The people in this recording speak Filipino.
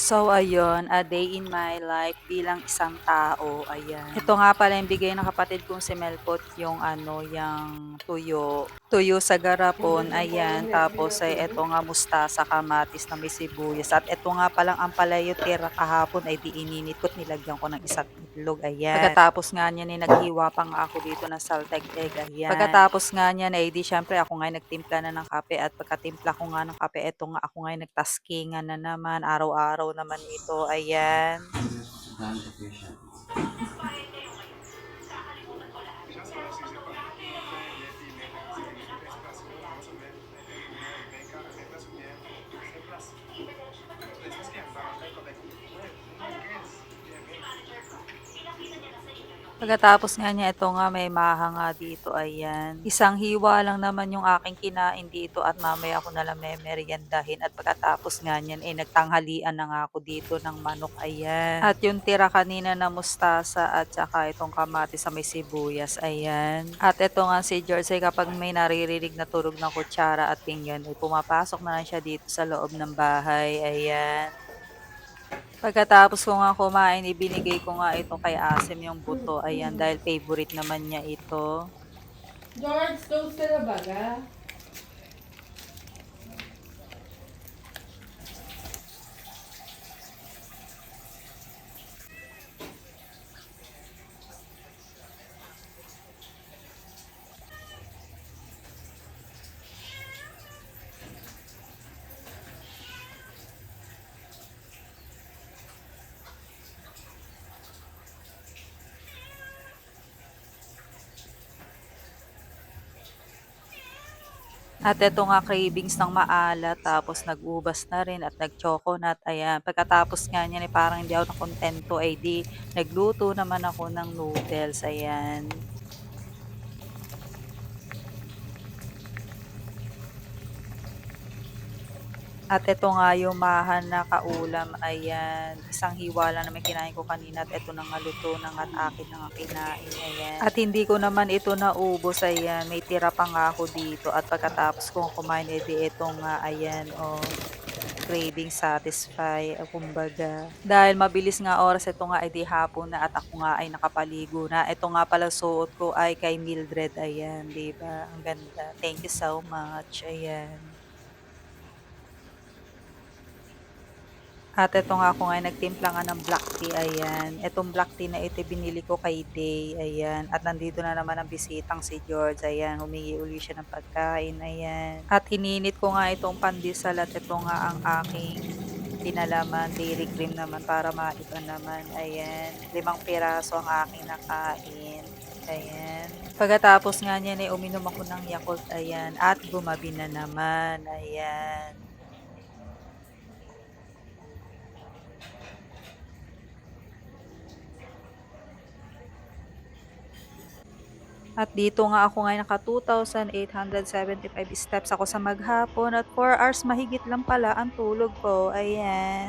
So ayun, a day in my life bilang isang tao, ayan. Ito nga pala yung bigay ng kapatid kong si Melpot yung ano, yung tuyo. Tuyo sa garapon, ayan. Tapos ay eto nga mustasa, kamatis na may sibuyas. At eto nga palang ampalaya tira kahapon ay di ininit ko't nilagyan ko ng isang itlog, ayan. Pagkatapos nga niyan ay naghiwa pa nga ako dito ng salted egg, ayan. Pagkatapos nga niyan ay di syempre ako nga nagtimpla na ng kape at pagkatimpla ko nga ng kape, eto nga ako nga nagtaskingan na naman, araw-araw naman ito, ayan. Pagkatapos nga niya, ito nga may maha nga dito, ayan. Isang hiwa lang naman yung aking kinain dito at mamaya ko na lang memeryendahin at pagkatapos nga niyan, nagtanghalian na nga ako dito ng manok, ayan. At yung tira kanina na mustasa at saka itong kamatis sa may sibuyas, ayan. At ito nga si George ay kapag may naririnig na tunog ng kutsara at pinggan, ay pumapasok na lang siya dito sa loob ng bahay, ayan. Pagkatapos ko nga kumain, ibinigay ko nga ito kay Asim yung buto, ayan, dahil favorite naman niya ito. George, toast ka na baga? At ito nga cravings ng maalat, tapos nag-ubas na rin at nag-choconut, ayan. Pagkatapos nga niyan, parang hindi ako nakontento, ay di nagluto naman ako ng noodles, ayan. At ito nga yung mahan na kaulam, ayan. Isang hiwa lang naman kinain ko kanina at ito na nga luto na nga at akin na nga kinain, ayan. At hindi ko naman ito naubos, ayan. May tira pa nga ako dito at pagkatapos kong kumain, edi ito nga, ayan, oh, craving satisfy, kumbaga. Dahil mabilis nga oras, ito nga ay di hapon na at ako nga ay nakapaligo na. Ito nga pala suot ko ay kay Mildred, ayan, 'di ba? Ang ganda. Thank you so much, ayan. At eto nga ako nga nagtimpla nga ng black tea, ayan. Etong black tea na ito binili ko kay Day, ayan. At nandito na naman ang bisitang si George, ayan. Humingi uli siya ng pagkain, ayan. At ininit ko nga itong pandesal at ito nga ang aking pinalaman, dairy cream naman para maiba naman, ayan. 5 piraso ang aking nakain, ayan. Pagkatapos nga niyan ay uminom ako ng Yakult, ayan. At gumabi na naman, ayan. At dito nga ako ngayon naka 2,875 steps ako sa maghapon at 4 hours mahigit lang pala ang tulog ko, ayan.